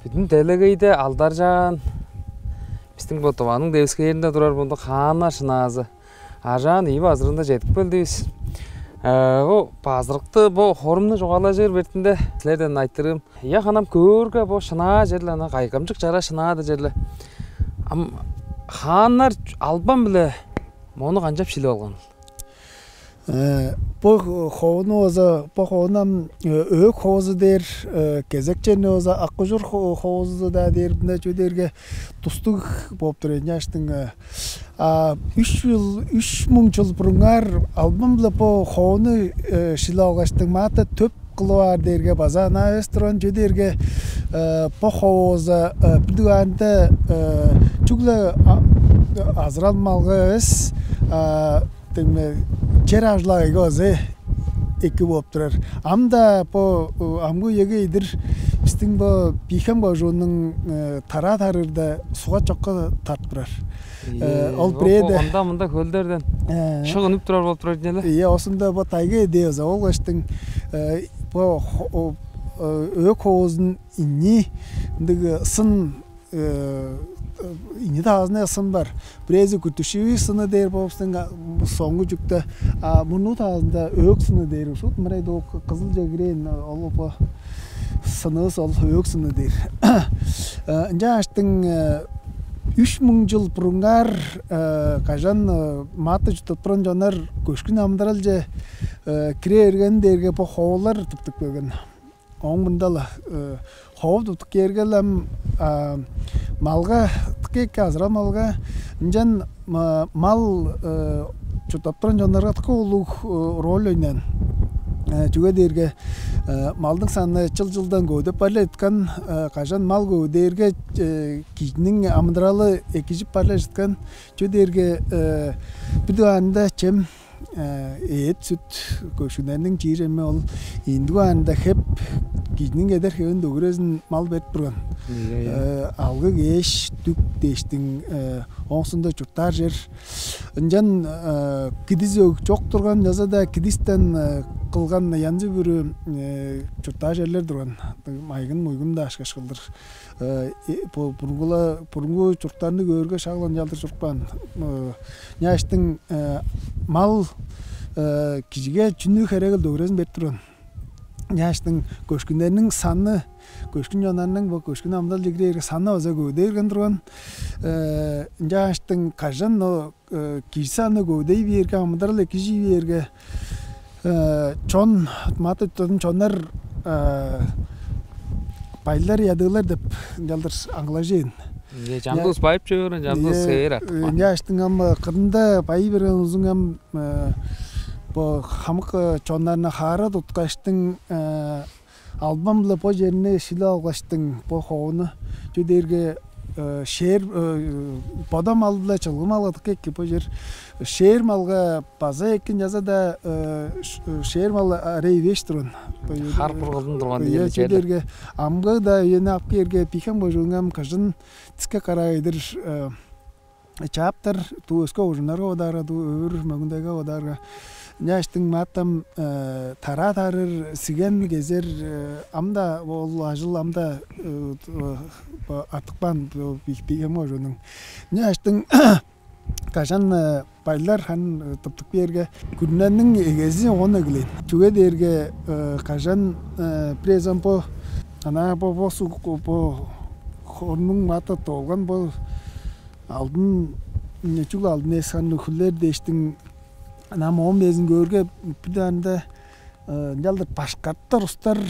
Бидний дэлгейдэ алдаржаан бистэн ботованың дэвскээрінде тұрар бұнды қана шыназы. Ажан ива азырында жетіп бөлдейіз. О базырықты бұл хорымны жоғала жер бертінде сілерден айттырым. Я қанам көргі бұл шына жерлі, қайқамчық жара шынады жерлі. Ханар албан білі, мұны қанжап шілі алған. Бұл қоғыны өзі, бұл қоғынам өк қоғызы дер, кезекчені өзі аққы жүр қоғызы да дербінде жөдерге тұстық болып тұрен яштың. 3000 жыл бұрыңар албан білі бұл қоғыны шілі алғаштың маты төп қылуар дерге базана өстірін жөдерге бұл қоғызы білдіғанды жүглі азыралмалғы өз жер ажлағы өзі екі болып тұрар. Амда амғы еге едір біздің бейхем жонның тара тарырда суға жоққа тартып тұрар. Ол біреді. Онда мұнда көлдерден шығынып тұрар болып тұрар денелі? Осында тайға еді өзі. Ол ғаштың өк қоғыздың инни сын İni tağızına ısın var. Birezi kütüşüvi sını der babasının soğuğu cükte. Bunu tağızında ök sını der. Şut mıraydı o kızılca gireyin olup sını sol ök sını der. Önce açtın 3000 yıl burungar kajan matı tuturan canlar köşkün amdaralca kire ergen derge bu hoğlar tıptık bölgen. Oğun bundala hoğu tutuk yergelem malga tıkek azra malga incan mal çutaptıran canlara tıkı oluk rol oynayan çünkü derge maldың sаны жылдан көдеп барлы еткан қажан мал көдерге киінің амдыралы екижіп барлы жеткен чөдерге бірдуанында чем ет сүт көшінерінің жиреме ол индуанында хеп киінің едер хевін дөгірезін мал бет бұрған алғы кеш түк дештің оңсында чұрттар жер інжан кидіз жоқ тұрған жазада кидістен қылған янзы бүрі чұрттар жерлер тұрған майғын мұйғын да ашқаш қылдыр бұрынғы чұрттарны көрге шағылан жалдыр жүрпан няштың мал кижіге жүнні қәрегіл дөгірезін бет тұрған няштың көшкіндерінің саны көшкін жанарының бұл көшкін амдал жегірері саны өзі көдейірген тұрған няштың қажан кижі саны көдей берге амдарыл екіжі берге чон маты тұтатын чонар байлар ядылар деп жалдыр аңғыла жейін. Жандыз байып жүрін, жандыз сейір аттық. Няштың қырында байы берген ұзын хамық чонарына қара тұтқаштың албамлы по жеріне шілі алғаштың по қоғыны жөдерге шер подам алдыла чылғым алғадық екі по жер шер малға база екен жазада шер малы рейвеш тұрын Қар бұрғылдың тұрған дейін жөдерге амғы да ені апкерге пихан божуңам қажын тіске қарайдыр чаптар ту өске ұжынарға одарға ту өвір мөгіндегі одарға Няштың маттам тара тарыр сиген кезер амда ол ажыл амда артықпан бейгем ожының. Няштың қашан байлар хан тұптық берге күнненнің егезі оны кілейді. Чуге дерге қашан презен по ана по су по хорның маты толған бұл алдын нечуг алдын есқан нүхілер дештің Анам оң безін көрге бірдәнді жалдыр башқарттар ұстар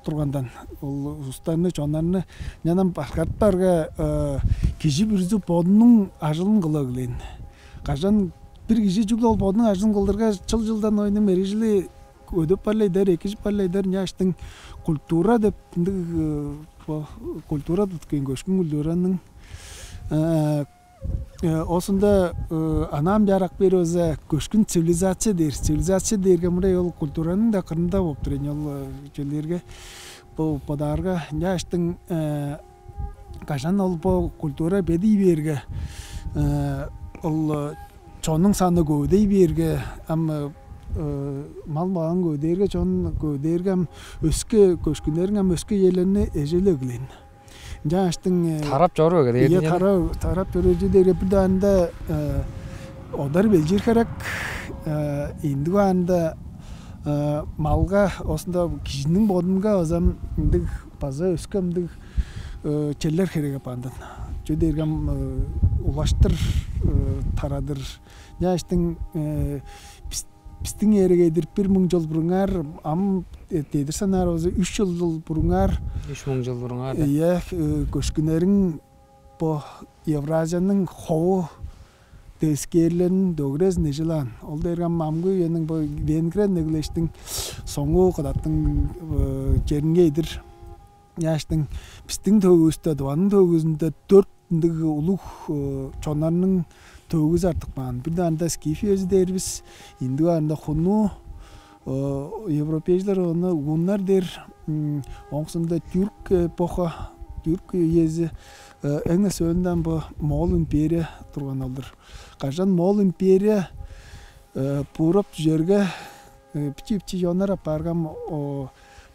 тұрғандан. Ол ұстарыны, чонарыны, нянам башқарттарға кеші бірізі бодының ажылын қыла кілейін. Қажан бір кеші жүгіл ол бодының ажылын қылдырға жылдан ойным әрежілі өдөп барлайдар, екешіп барлайдар, няштың культура деп, культура тұткен көшкін культураның осында анам жарақ бері өзі көшкін цивилизация дер. Цивилизация дерге мұндай ол культураның да қырында болып тұрен ол жерлерге бұл подарға. Няштың қашан ол бұл культура бедей берге ол чонның саны көдей берге мал баган көдерге чон көдергем өскө көшкүнөрүн ам өскө елерне эжелеглен. Жаштың тарап жору керек. Иә тарап жөрөжү деге бир анда одар белжир керек. Индиго анда малга осында кишинин бодунга озам индик база өскөмдик челлер керек апандан. Жөдергем улаштыр тарадыр. Жаштың Пистің ерегейдір 1000 жыл бұрыңар, ам дейдір санар өзі 3 жыл бұрыңар. 3000 жыл бұрыңар. Иә, көшкінерін бұл Евразияның хоу дөскерлерін дөгрез нежілан. Ол дәргім мамғы енің бұл венгрен негілештің соңғы қадаттың жерінгейдір. Яштың пістің төгізді, дуаның төгізінде 4 ұлық чонарының төгіз артық баған. Бірді анда скифи өзі дәрбіз, инді анда құну, европейжлер оны ұғынлар дер, оңсында түрк эпоха, түрк езі, әңі сөйлінден бұл Мол империя тұрған алдыр. Қажан Мол империя пұрып жерге пичи-пичи жонар апарғам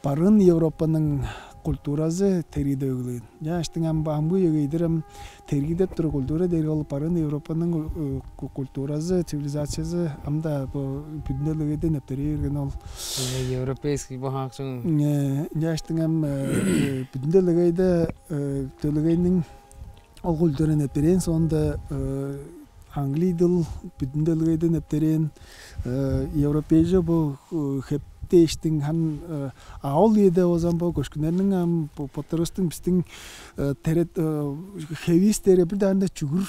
барын Европаның культурасы терide ögülüyün. Ya işte ambu yegeydirem teride tur kultura deri olup barın Европаның культурасы, цивилизациясы amda bu bütünlüğüde nepteriyergen ol. Европейский bahaqçın. Ya işte bütünlüğüde tölügenin ol kultura nepteriyen sonunda Angli dil bütünlüğüde nepteriyen Европейce bu hep değiştin han ağol yedi o zaman bu köşkünlerin potarostun bistin teret hevis tere bir tane çugur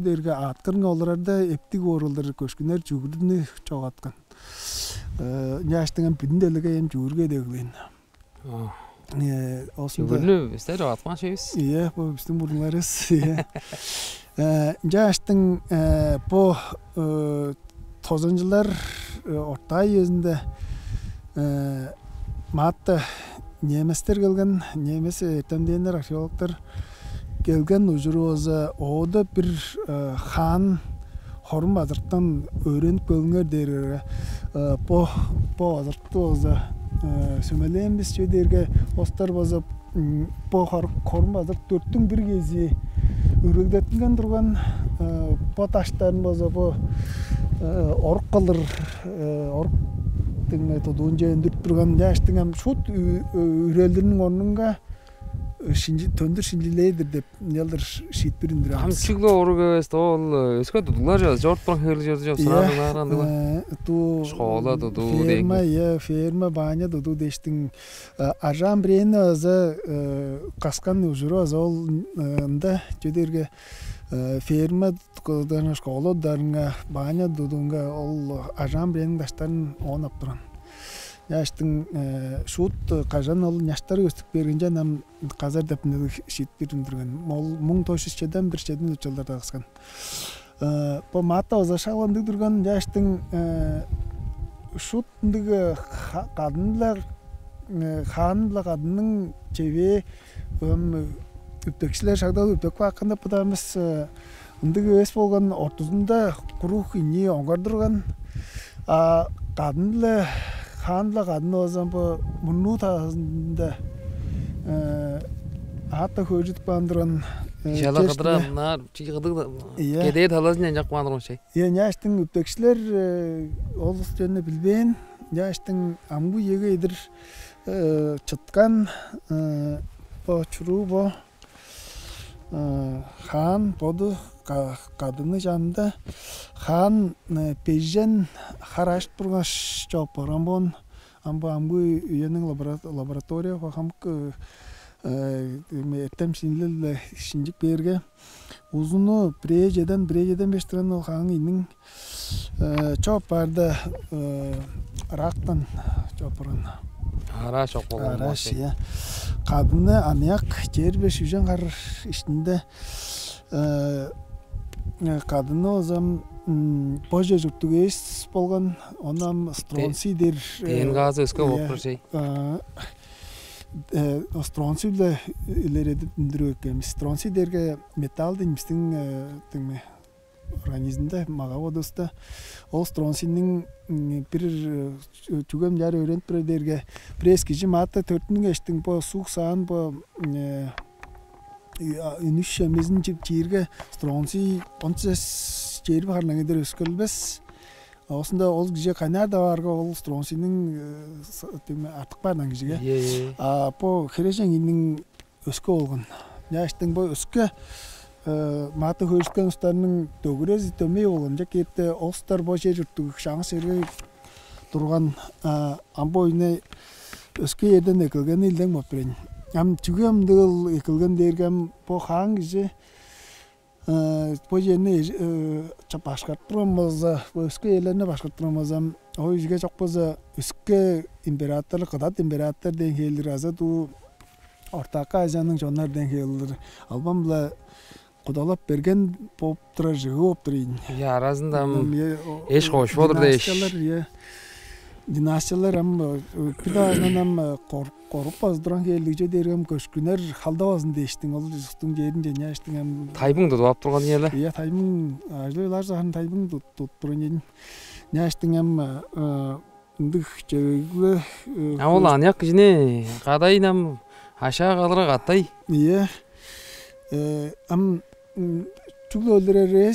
derge atkın olarda eptik oruldur köşkünler çugurunu çok atkan yaştın bütün delege hem çugurge deglen çugurunu işte çok atman şeyiz iya bu bistin burunlarız yaştın bu tozancılar orta yüzünde Matta неместер келген, немес этемдендер археологтар келген ужуруоза ода бир хан хорум азырттан өрөнүп көлүңөр дер по азыртты оза сөмөлейбиз чөдерге остар базып по хорум азырт 4-түн бир кези үрөлдетилген турган по таштарын базып орк кылыр орк metodun jendip turgan yaştığım şut üreldirinin ornunga töndür şinjileydir dep neldir şit birindir. Ham çiglo orgest ol öskö tutdular ya jort pan hel jort sanalardan da. Tu şola dudu dek. Ferma banya dudu deştin. Ajan breni za kaskan ujuro azol nda jederge ferma kodan şkola darınga banya dudunga ol ajan brenin daştan onap duran. Yaştın şut qajan ol yaştar göstük berince nam qazar depinde şit birindirgen. Mol 1900-den bir şeyden 3 yıllarda qıskan. Bu mata oza şalandı durgan yaştın şut ndigi qadınlar xanla qadının çevi üptekçiler şaqda üptek vaqında pudamız ndigi es bolgan ortuzunda quruq ini ongar durgan qadınla xanla qadın o zaman bu munnu tasında hatta hojut bandıran Şala qadranlar çiğidik gedey talasından jaqmandıran şey. Yaştın üptekçiler ol jönne bilben yaştın ambu yegeydir çıtkan bu çuru bu Han bodu kadını janında Han pejen haraş turgaş çoparambon ambu yenin laboratoriya ham temsilcilerle şinjik berge uzunu brejeden 5 tane ol Han inin çoparda raktan çoparan Haraş çok bolgan. Haraş ya. Kadını anayak cerbe şüjen kar içinde kadını o zaman boja juktugeis bolgan onam stronsi der En gazı öskö bopur şey. Stronsi ile ileri indiriyor ki stronsi derge metal demiştin timi организмде мага бодуста ол стронсинин бир түгөм жар өрөнт бирдерге пресс кижи мата 4-ün эштин бо сук саан бо үнүш шемизин жирге стронси онцес жери барнагыдыр өскөлбес. Осында ол кije кайнар да барга ол стронсинин артык барнан кижиге. По хережеңинин өскө болгон. Яштың бо өскө маты хөрскөн устарынын төгүрөз төмөй болгон жакетте олстар бо жер журттук шаңы серге турган амбойне өскө жерден экилген илден моперин. Ам түгөмдүл экилген дергем бо хаан кije бо жерне башкарттырмыз, өскө элерне башкарттырмыз. Ой жиге жокпоза өскө император кадат император деген келдир азату Ортакы Азиянын жондар деңгээлдер албам бла кудалап берген боп тура жыгы боп турин. Аразында эш кошподур деш. Династиялар пиданам коруп баздыран келдиже дергем көчкүнөр халдабасын дештин. Ол жустун жерин женяштин тайбыңды туап турган эле. Тайбың ажлылар жахан тайбың туп турган няштин ындык жегү. Ол аняк жине кадайнам Aşağı kalarak atay. Am çuğulları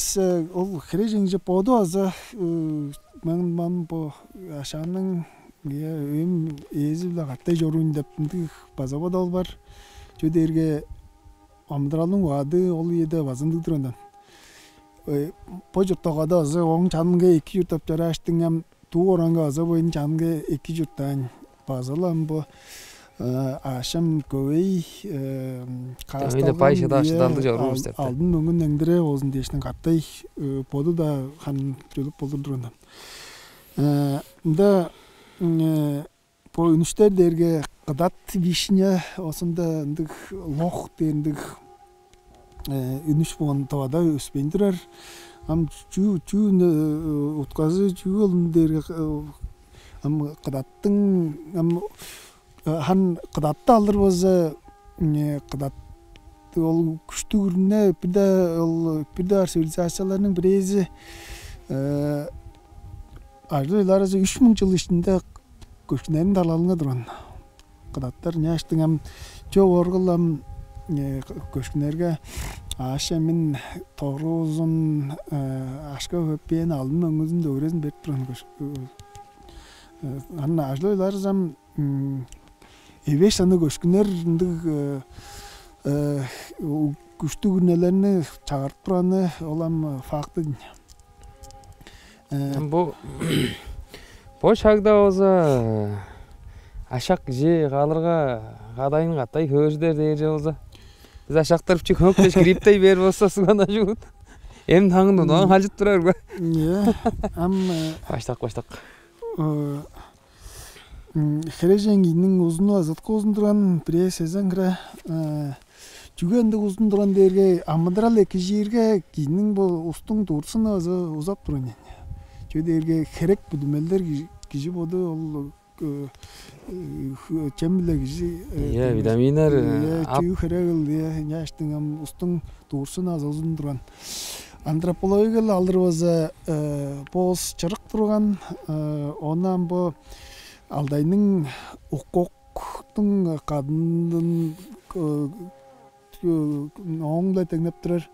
ol herejince podo aza man bu aşağının ezibla atay jorun depndi bazaba dal var. Çöderge amdralın vadı ol yede bazındı durandan. Pojurta kada aza on çanınga 2 yurt açtın am tu oranga aza boyun çanınga 2 yurttan bazalan bu Aşam kövey aldın мөңін әңдіре озын дешінің қаттай боду да хан жөліп болдыр дұрында. Да по үнүштер дерге қыдат вишня осында лох дендік үнүш болған тавада өспен тұрар. Ам чүйін ұтқазы чүйін дерге қыдаттың хан кыдатты алдыр болса кыдатты ол күчтүүрүнө бирде цивилизацияларынын бирези арлар 3000 жыл ичинде көчкүнөрүн далалына турган кыдаттар няштың жогоргулам көчкүнөргө ашамин торузун ашка хөппен алдын өңүзүн дөгөрөсүн берип турган анна арлар Eveş sanı göçkünler güçlü günlerini çağırıp duranı olan farklı. Bu şakda olsa aşak je kalırga kadayın katay hözder deyce olsa biz aşaktırıp çık höpteş griptey ber bolsa sugana juut. Em tangın odan haljıt durar go. Baştak. Хережеңинин узуну азатка узун турган бире сезен кыра жүгөндү узун турган дерге амыдрал эки жерге кинин бул устун туурсун узап турган. Жö дерге керек бүдүмелдер кижи боду ол чемиле кижи витаминдар чүй керегил яштын устун туурсун аз узун турган. Антропологиялык алдырбаза боз чырык турган онан бу Алдайның укуктун кадындын оңда теңдеп турар.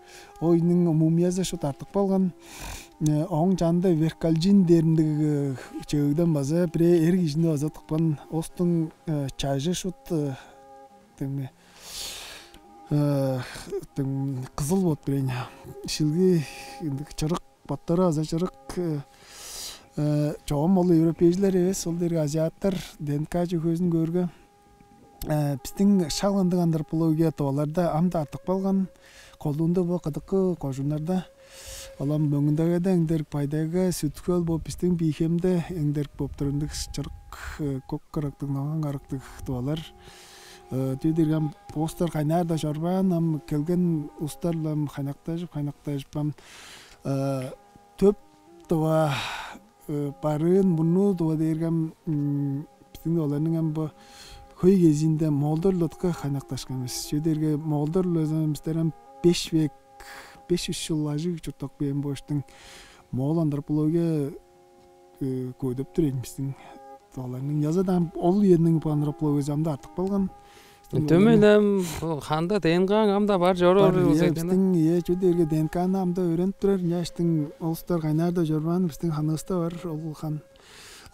Ойнун мумиясы шо тартып калган. Оң жанында веркальжин деріндігі чөйден база бире эр кишинде база тыккан остун чайжы шут кызыл бот бирен. Шилги чырык баттары аза чырык Çoğum olu Европейцилер эмес, ол дерге азиаттар ДНК жүйкөсүн көргө. Биздин шагыландык антропология табаларда амда артык калган. Колунда бу кадыкы кожундарда алам мөңүндөгө да эңдерк пайдага сүткөл бу биздин бийхемде эңдерк болуп тургандык чырык көк карактык наган карактык табалар. Түйдиргем постар кайнар да жорбан, ам келген устарлам кайнакташып төп таба Barın bunu da dergem bizim olanın bu köy gezinde Moldor lotka kaynaklaşkanız. Şu derge Moldor lozamızdan 5 500 жыл ажыг чуртак бен боштың моол антропология көйдөп турен биздин тооларның жазадан ол ернің антропология замда артык болгон. Төмөлем ханда ДНК амда бар жорор биздин чөдөргө ДНКны амда өйрөнүп турар. Жаштың олустар кайнарда жорбан биздин ханыбызда бар ол хан.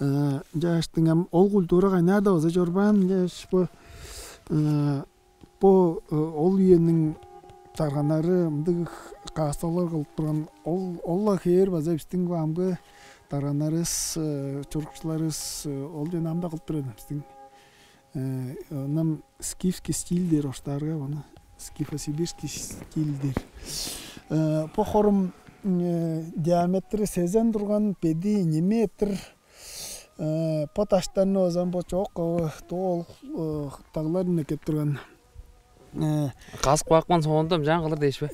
Жаштың ол культура кайнарда болсо жорбан жаш по ол үйенің тарганары мындык каасталар кылып турган олла хер база биздин амгы таранарыз чурукчуларыбыз ол жөн амда кылып турат биздин нам скифский стильдер оштарга аны скифо-сибирский стильдер по хорум диаметри сезен турган педи неметр по таштарны озан по чок тоол тагларын экеп турган касык бакман соңунда жан кылыр дейсизби?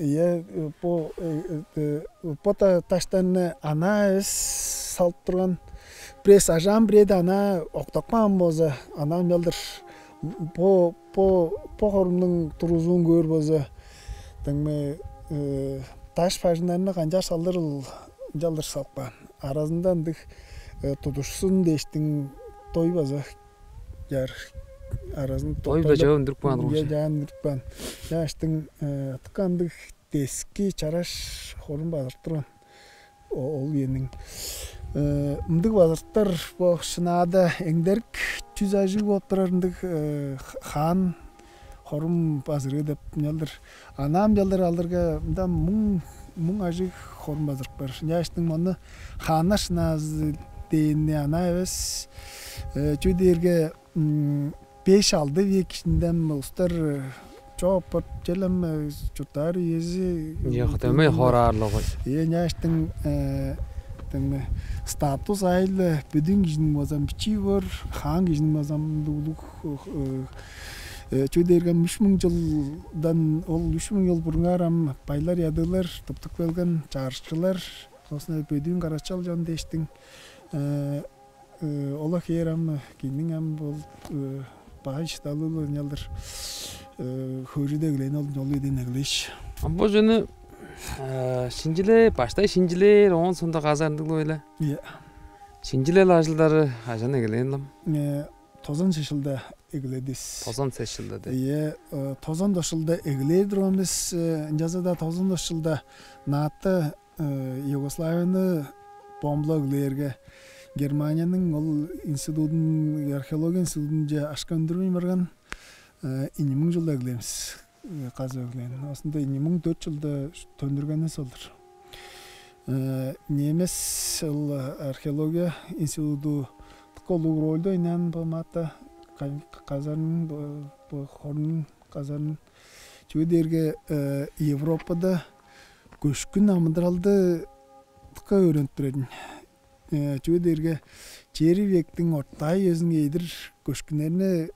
По таштарны ана салып турган пресс ажан бреди ана октокман болсо ана мелдир по хорумдун турузун көр болсо теңме таш фажнарны канча жалдыр салпан арасында ындык тутушсун дештин той база жар арасын той бажабын дүркпан турган жан дүркпан жаштың тыкандык тески чараш хорун базар турган ол енин мындык базарттар бо шынада эңдерк 100 ажыг болуп турардык хан хорум базары деп жалдыр анам жалдыр алырга мында 1000 ажыг хорум базар бар. Жаштың мону хана шыназ дейни ана эбес чөдөргө 5-6 век ичинден устар чопот желем чутар ези Яхтамай хорарлыгы. Жаштың теңме статус айлы бүдүн кишинин базам бичи бар, хан кишинин базам дулук чөдөргө 3000 жылдан ол 3000 жыл бурунгарам байлар ядылар туптук келген чарчылар осуна бүдүн карачал жон дештиң ола херам киниңам бол багышталуу нялдыр хөрүдө глен ол жолу денеглеш. Бу жөнү шинжиле баштай шинжилер он сонда казардык эле. Шинжиле ажылдары ажан эгелендим. 90 жылда эгеледис. 90 жылда де. 90 жылда эгелер дромбиз жазада 90 жылда НАТО Югославияны бомблоглерге Германиянын ол институтун археология институтун же ашкандырмай барган 2000 жылда эгелемиз. Казы эгелен. Осунда 2004 жылда төндүргөнү солдур. Немес археология институту колу ролду ойнан болмата казанын хорунун казанын чөдөргө Европада көчкүн амыдыралды тыка өрөнүп турдун. Чөдөргө чери вектин ортай өзүн эйдир көчкүнөрүнө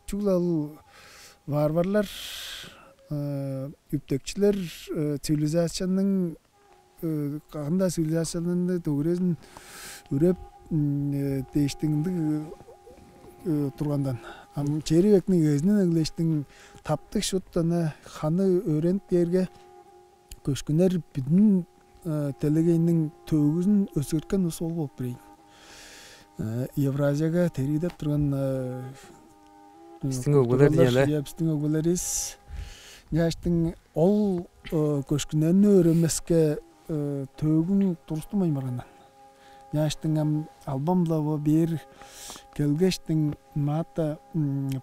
чуглал варварлар үптөкчүлөр цивилизациянын кандай цивилизациянын төгөрөсүн үрөп дештиңди тургандан чери вектин өзүнүн эгелештин таптык шуттаны ханы өрөнүп берге көчкүнөр бүдүн телегейнин төгүзүн өсөрткөн усул болуп берейин. Евразияга теридеп турган биздин өгбөлөр биздин өгбөлөрүбүз жаштың ол көчкүнөрүнө өрөмөскө төгүн турустумай баргандан. Жаштың албамда бир келгештин мата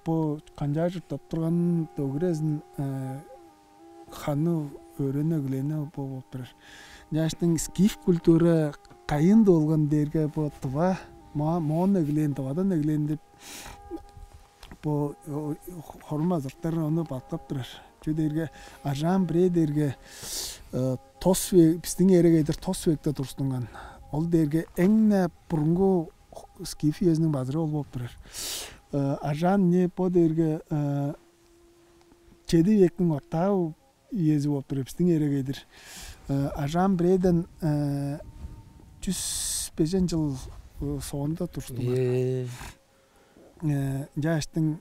по канжа журтап турган төгүрөсүн ханы өрөнө глене болуп турар. Жаштың скиф культура кайын болгон дерге по тува моон эглен тавадан эглен деп по хормазыртар аны бактап турар. Чөдөргө ажан бредерге тос биздин эрегейдер тос векте турстунган. Ол дерге эң бурунку скифиязның базары ол болып тұрар. Ажан не по дерге чеди вектің ортау езі болып тұрар, біздің ерегейдір. Ажан бреден 105 жыл соғында тұрстым. Жаштың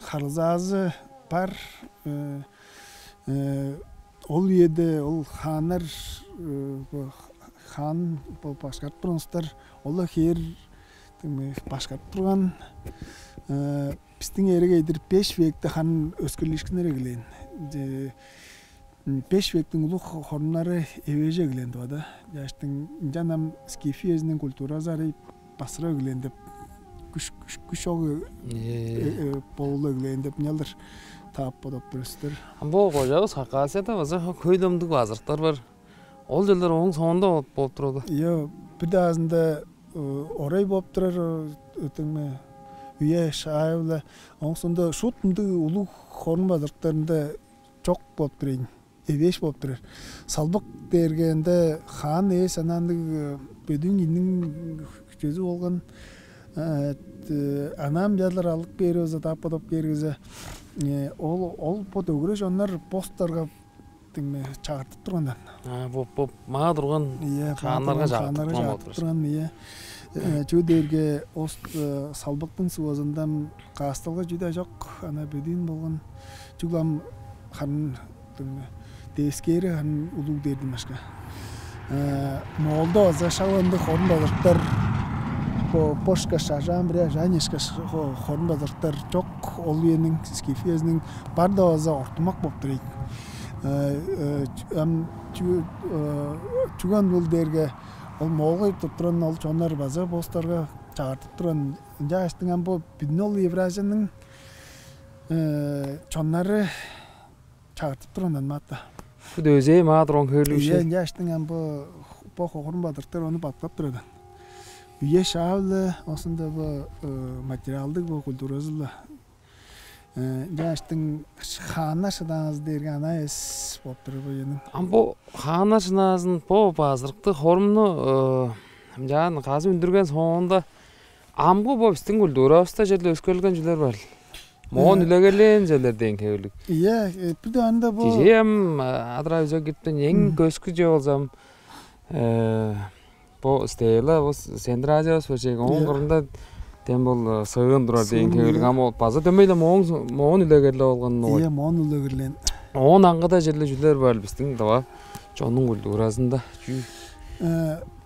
қарызазы бар, ол еді ол ханар хан башкарып турганстар ол хер башкарып турган биздин эрегейдир 5 векте хан өскөрлүшкүнөр эглен 5 вектің улуг хоруннары эвеже эглен да жаштың жанам скифиязның культуразары басыра эглен деп күш ого болу эглен деп нялдыр таап бодоп көрөсүздөр. Бу кожабыз хакасията база көйлөмдүк базырыктар бар. Ол жылдар оң соңунда болуп турду. Бир да азында орай болуп турар өтөңмө үйе шайла оң соңунда шутмундук улуг хорун базырыктарында чок болуп турайын. Эвеш болуп турар. Салбык дергенде хан санандык бөдүн инин көзү болгон анам жадлар алып берип таппадап кергизе ол под өгрөш оннар посттарга чагыртып тургандан. Бу мага турган хандарга чагыртып турган. Чөдөргө ост салбыктын суозундан кастылга жүдө жок ана бөдүн болгон чуглам хан Дескери хан улуг дердим башка. Молда за шаванды хорун базырыктар пошка шажан биря жанешка хорун базырыктар жок ол энин скифиязның бар да аза ортумак болуп турайт. Чуган бул дерге ол молгой турган ол чонор база бостарга чагыртып турган жаштын бу биднол Евразиянын чоннары чагыртып тургандан мата. Бу өзөй мага турган көйлүшү. Жаштын бу хорун базырыктар оны баптап турат. Үйе шаалды осында бу материалдык бу культуразылы жаштын хана шыдаңыз дерген анайыз болуп туруп бу. Бу хана шыдаңыздын бу базырыкты хорумну жан казы үндүргөн соңунда амгы бу биздин культурабызда жерде өскөрүлгөн жерлер бар. Моон үлөгелен жерлерден көйлүк. Бир да анда бу жем адра өзө гиптен эң көскү же болсам бу стела бу Сендразиос бөчек оң кырында тем бол сыгын турар деген көйлүк ама база дөмөйлө моон үлөгеле болгон. Моон үлөгелен. Он аңгыда жерле жүлөр бар биздин дава чонун культурасында.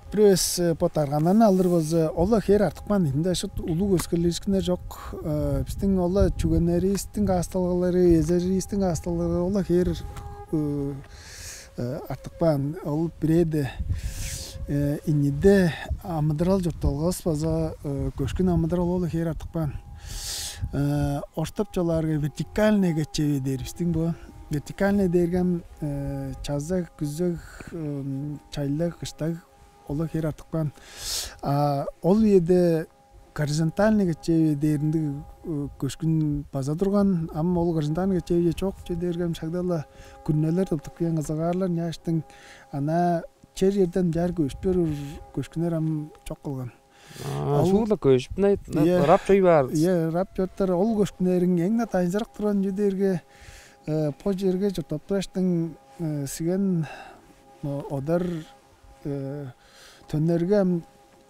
Прес потарганан алыр болса, ола хер артыкман. Инде шут улуг өскөрлүшкүнөр жок. Биздин ола чугөнеристин асталыгылары, эзеристин асталыгылары ола хер артыкман. Ол биреде инниде амыдырал журталгас база көшкүн амыдырал ола хер артыкман. Оштапчаларга вертикальный гечеби дербиздин бу. Вертикальный дерген чазак, күзөк, чайлак, кыштак Ола хер артыкпан. Ол еде горизонтальный чеби деринди көшкүн база турган, ама ол горизонтальный чеби чок дерген шагдала күннөлөр топтуккен кызыгарлар няштың ана чер жерден жар көчпөр көшкүнөр ам чок кылган. Шула көчпүнөй рап чөй бар. Рап чөттөр ол көшкүнөрүн эң натайжырак турган жерге по жерге топташтың сиген одар төннөргө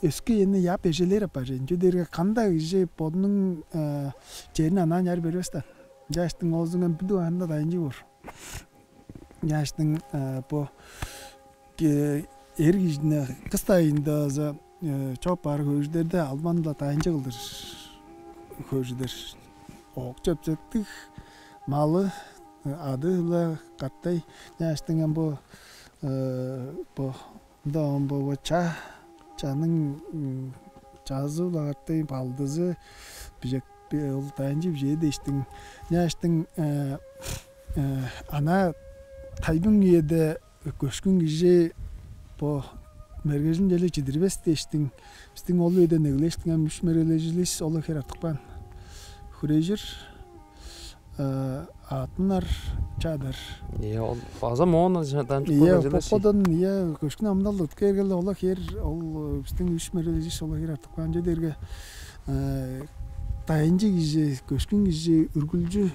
өскө эни яп эжелер бар. Жедерге кандай же поднун жерин анан жар бербестен. Жаштын оозуңан бүдү анда дайынжы бор. Жаштын по эргижне кыстайында за чоп бар көждөрдө албанда дайынжы кылдыр. Көждөр ок чөпчөктүк малы адыла каттай жаштын бу да он бу чанын жазуу лагаттай балдызы бижек ол тайынжып жеди иштин жаштын ана тайбын үйеде көшкүн киши по мергежин желе чидирбес дештин биздин ол үйдө неглештин мүш мергележилис ол хер артыкпан хүрежир атынар чадар. Ол база моон жадан чыккан желе. Поподон көшкүн амдал өткөргөлө ола хер ол биздин үч мергележис ол хер артыкпан жедерге тайынжы киши көшкүн киши үргүлжү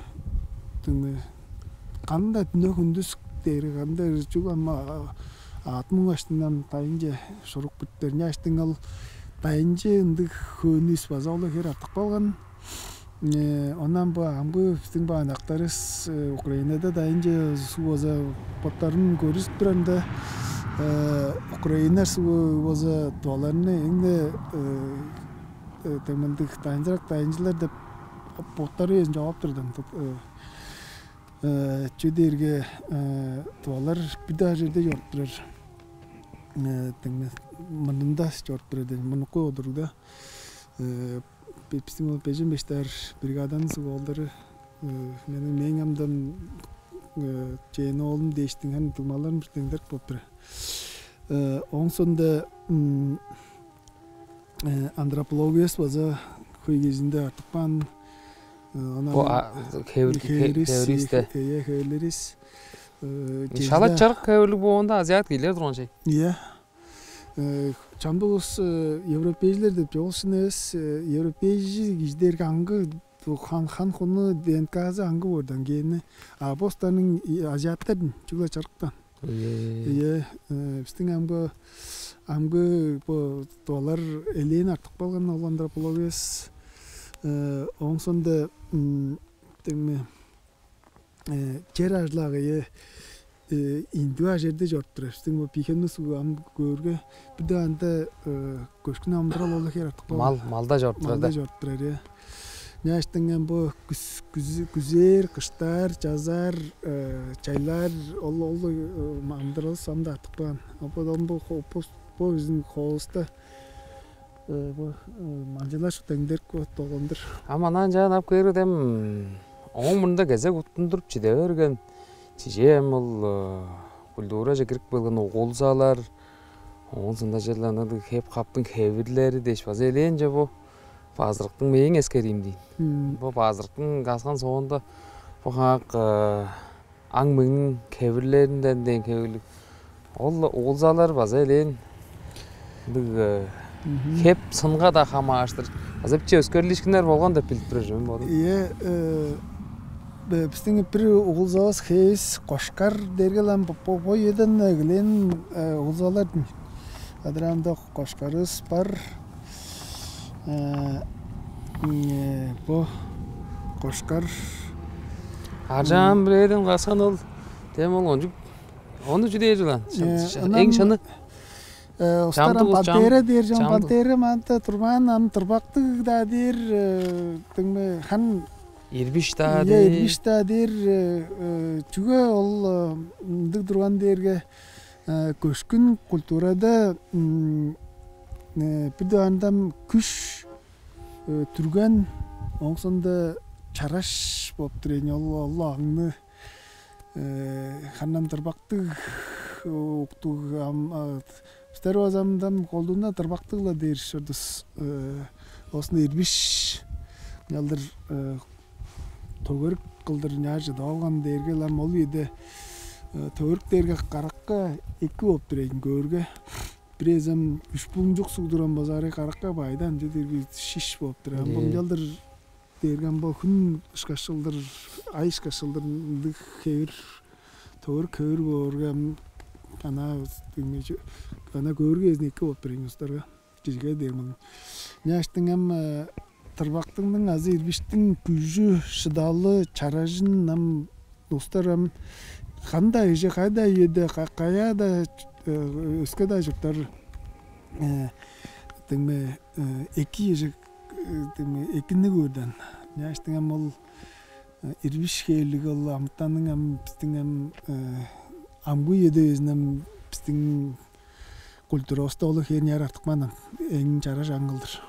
кандай түнө күндүз дери кандай чугама атмын баштынан тайынжы шурук бүттөр няштың ал тайынжы ындык хөнүс база ол хер артык болгон. Ondan bu ambu bizim bağınaklarız Ukrayna'da da ince su oza potların görüş duranda Ukraynalar su oza dolarını indi temendik tayıncılar da potları yüzünce cevap durdan. Çöderge dolar bir daha yerde yoktur. Manında yoktur. Bunu koyuyor da. Bizim peşin beşler brigadanın sıvıları benim amdan çeyne oğlum değiştin hani tılmalarım birdenler popra. Onun sonunda antropologiyas vaza köy gezinde artık ben O Kevriz. İnşallah çarık kevli bu onda aziyat gelir duran şey. Ya. Çamdos Европейler de yolsunuz Европейci gizler hangı han konu DNK'sı hangı oradan gene Abostanın Aziyatların çuğla çarıktan. Ya bizim amgı bu dolar eleğin artık balgan olan antropologiyas onun sonunda cerrahlığı individualde jorttur. Sting pikenni su am görge bir de anda köşkün amdıral ola her artık. Malda jorttur. Malda jorttur ya. Yaştıngan bu güzel kışlar, yazar, çaylar ollu amdıral samda artık ban. Apadan bu bizim hosta bu mancalar şu tengder ko toğundur. Ama nanca nap koyru dem oğun bunda gezek uttundurup çide örgen. Çiçeğim ol kultura jekirip bolgan oğulsalar. Oğun sında jellanады hep kaptın kevirleri deş fazla eleyince bu fazırıktın meyin eskeriyim deyin. Bu fazırıktın gaskan soğunda bu hak angmının kevirlerinden den kevirlik. Oğulsalar fazla eleyin. Hep sınga da hama açtır. Azapçı öskörlüşkünler bolgan da bilip duracağım bu. Iya bizim bir oğulzavaz heys koşkar dergelen bu yeden gelen oğulzalar adramda koşkarız var. Bu koşkar Harcam bireden gaskan ol. Dem ol oncuk. Onu jüdeye julan. En şanı Ustaram pantera diyeceğim pantera mantı turban am turbaktık da der tümme han İrbişta der İrbişta der çünkü ol dık durgan derge köşkün kulturada bir de andam küş türgen ongsunda çaraş bop direni Allah'ını handan turbaktık oktu am Stero azamdan kolduğunda tırbaktığıyla değişiyoruz. Osunda irbiş yaldır tövürk kıldır niyacı dağılgan derge lan olu yedi. Tövürk derge karakka iki optureyin görge. Birezem üç buluncuk suğduran bazarı karakka baydan derge şiş optureyin. Bom yaldır dergen bu hün ışkaşıldır, ay ışkaşıldır dık kevir, tövürk kevir borgam. Ana görgezne iki optureyin ustarga. Çizge derman. Yaştın hem tırbaktığının azı irbiştin gücü, şıdalı, çarajın nam ustaram kanda ije kayda yedi kaya da üske da juktar temme iki ije temme ekini gördün. Yaştın hem ol irbiş keylik Allah amtanın hem pistin hem amgu yedi yüzünden pistin kultura osta olu her yer artık bana en çaraj angıldır.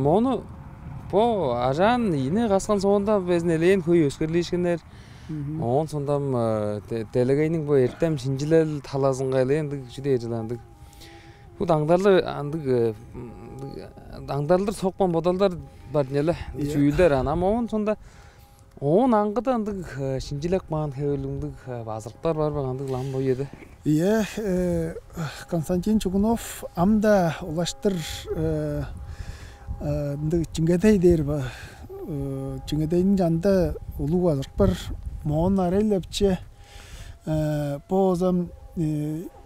Onu bu ajan yine gaskan sonunda bezneleyen köy öskörlüşkünler. Onun sondam delegeyning bu ertem sinjilel talazınga eleyendik juda ejilandık. Bu dangdarlar sokman bodallar бар неле жүйдер анам он сонда он аңгыда андык шинжилек ман хевелуңдук базырыктар бар багандык лам бой еді. Иә, Константин Чугунов амда улаштыр Чиңгедей дер ба. Чиңгедейдин жанында улуу базырык бар. Моон арайлапчы позам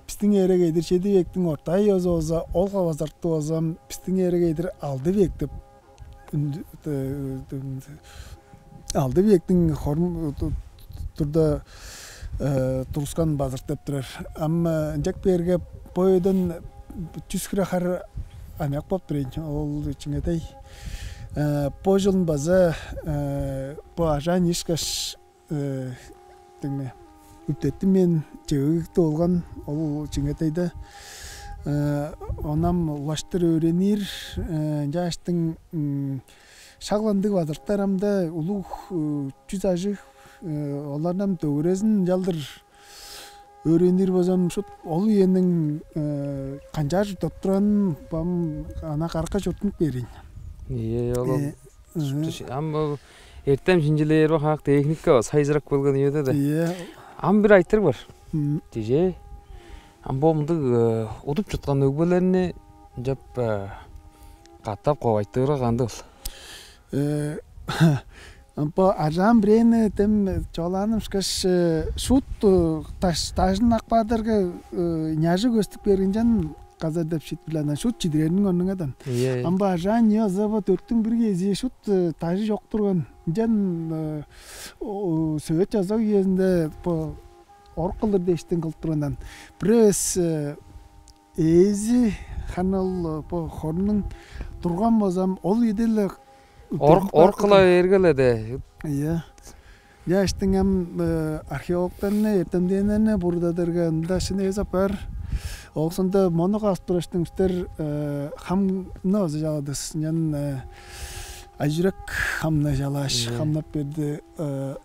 Пистин эреге эдир чеди бектин ортай оза олга базарты озам пистин эреге эдир алды бек деп алды бектің хорм турда турускан базыртып турар. Амма жак берге бойдан түскіре қар амяк боп турайын. Ол чыңетай. Пожылын база по ажан ешкаш теңме үптетті мен жегікті олған ол чыңетайда онам лаштыр өренер жаштың шағландығы базырттарамда улух жүз ажық оларнам төгірезін жалдыр өренер базам шут ол енің қанжар топтыран бам ана қарқа жұртынып берейін. Ол ам эртем шинжилер хак техника сайжырак болгон үйдө да. Ам бир айтыр бар. Тиже ам бомдук удуп жаткан өгбөлөрүнө жап каттап кобайтырга кандай бол. Ампа ажам брен тем чоланым шкаш шут тажын акпадырга няжы көстүп бергенжан каза деп шит билана шут чидренин онуңадан. Амба ажан язаба төрттүн бир кези шут тажы жок турган. Жан сөйт жазуу кезинде по оркулдар дештен кылып тургандан. Пресс эзи ханал по хорнун турган бозам ол иделе оркула бергеледе. Яштың археологтарны ертемденene бурдадырганда шинеза бар. Олсонда моногастроштың үстер хамна жаладыс. Ян ажрак хамна жалаш хамнап берди.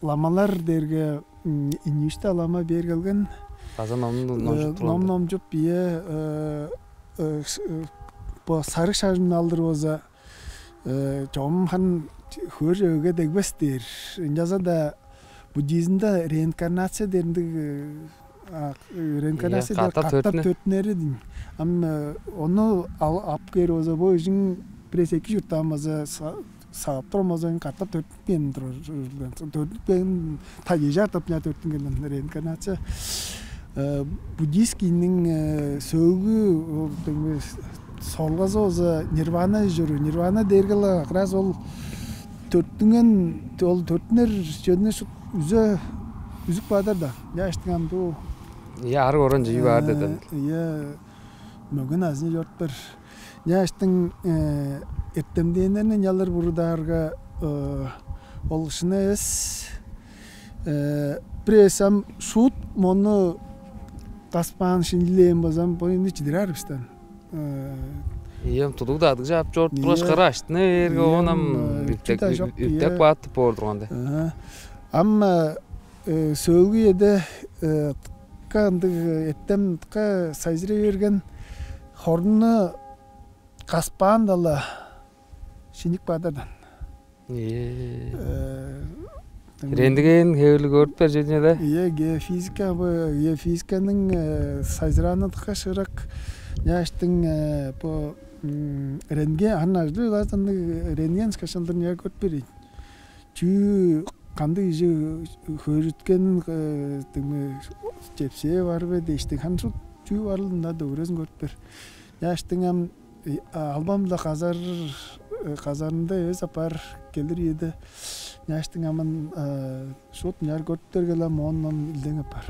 Ламалар дерге иниште лама бергелген. Таза ном жоп бие по сары шажын алдыр боза жом хан хөрөөгө дегбестер. Жазада буддизмда реинкарнация деринди реинкарнация каттап төртнери дейм. Onu ап кер оза бойжың пресеки журтамаза саап тормозон каттап төртпен төртпен тажар тапня төртпен реинкарнация. Буддийскийнин сөөгү солгазы оза нирвана жүрү. Нирвана дергела раз ол төрттүнген ол төртнер жөнүнө үзүк бадар да. Яштыгам бу. Ары орон жүй бар дедим. Мөгүн азын жорт бір. Яштың эртемденерин ялыр бурударга ол шыны эс пресам шут мону таспан шинилем базам боюнду чидирар бистен. Тудук да жап жорт тураш караштыны эрге онам үттек баатып болдурганда. Амма сөөгү эде канды эттем сайжыра берген хорну каспаан дала шиник бадардан. Рендиген хевли көрүп бер жерине да. Геофизика геофизиканын сайжыраны тыкашырак яштың по рентген анажды лазанды рентген скашалдырын я көрүп берейин. Чү кандай же хөрүткен жепсе барбы дештик хансу чү барлында да өрөзүн көрүп бер. Яштың албамда казарында өз апар келир еді. Яштың аман шут няр көрттөргеле мооннон илдең апар.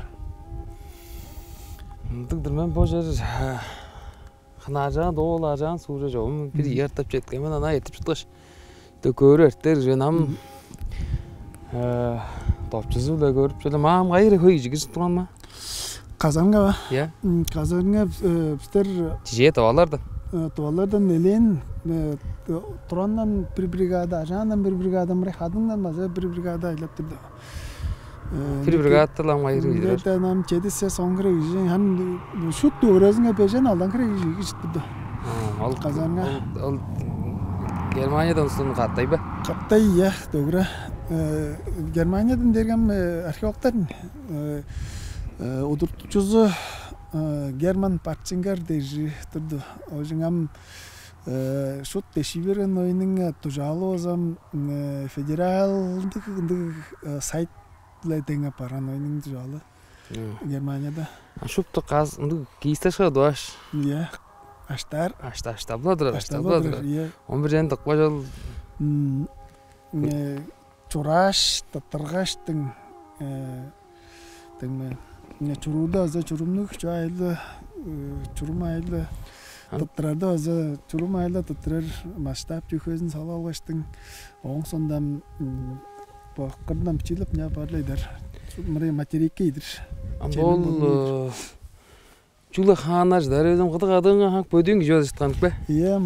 Дырмен бо жер ханажан доолажан суужа жом бир ертеп жеткенмен ана этип чыктыш. Төкөрү эртер женам топчузу да көрүп желе мам кайры хөйжү кирип турган ма? Казанга ба? Казанга бистер тиже тавалардан. Тавалардан элен турандан бир бригада, ажандан бир бригада, мрехадындан база бир бригада айлап турду. Бир бригадалам кайры жүрөр. Бетанам чедисе соңгыры жин хан шут төрөзүнгө бежен алдан кире жиштирди. Ал Казанга. Ал Германиядан устун каттайбы? Каттай я, төгрө. Германиядан дерген археологтор удуртучузу Герман Патцингер дежи турду. Ожиңам шут тешиберен ойнун тужалы озам федералдык сайт лайтенга паран ойнун тужалы Германияда. Шупту каз кийстешка дуаш. Аштар Ашта бладыр. 11 жан тыкпа жол Чураш, татыргаштың чуруда аза чурумнук чайлы чурум айлы таттырарда аза чурум айлы таттырар масштаб жүхөзүн сала алгаштың оң сондам бакырдан бичилип не барлайдар мыры материкейдир Бұл чулы ханаждар өзім қыдық адыңа хақ бөден жөз жатқандық бе? Иә,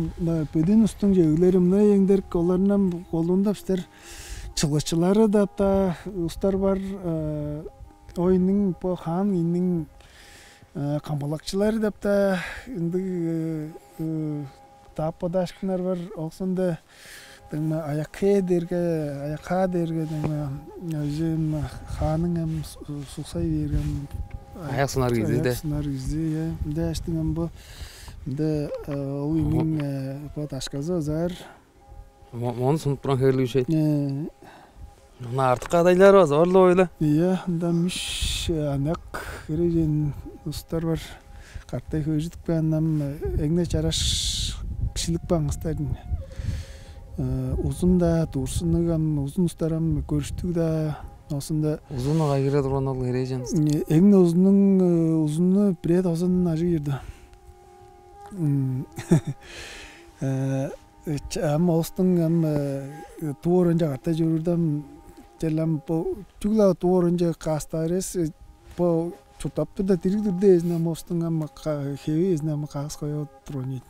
бөден ұстың жегілері мына еңдер оларынан қолында біздер чылышчылары да ұстар бар ойының хан иннің қамбалақчылары да енді таппадашқынар бар олсында аяққа дерге өзім ханың әм сұқсай берген Аяқ сынар кезде де. Аяқ сынар кезде, иә. Де әштің әм бұл. Де ол үйінің ташқазы озар. Оны сұнып бұран кәрлі үшейді. Мұна артық адайлар бар, орлы ойлы. Иә, да мүш анақ кереген ұстар бар. Қартай көжітік бе анам әңне чараш кішілік баңыстардың. Uzun da, tursunugam, uzun ustaram, görüştük da, aslında. Uzunu gayrı duranal herejeniz. En uzunu biret azın acı girdi. Ama olsun tuğur önce karta jürürdüm. Celam bu çugla tuğur önce kastares bu çutaptı da diriktir de iznem olsun ama hevi iznem kas koyuyor tronit.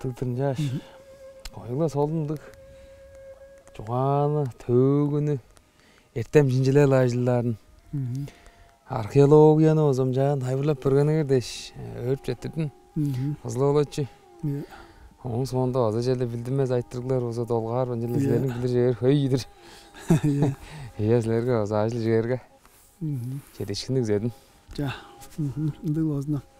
Тылтын жаш. Ойла солдымдық. Жоғаны, төгіні, ертем жинжелер лажыларын. Археологияны озым жағын хайбырлап біргені кердеш. Өріп жеттірдің. Қызлы олатшы. Оның соңында аза желі білдімез айттырғылар, оза долғар, өнжелі сілерінің білдір жегер көйдір. Ия сілерге оза ажыл жегерге. Жетешкіндік зедін. Ja, det var også noget.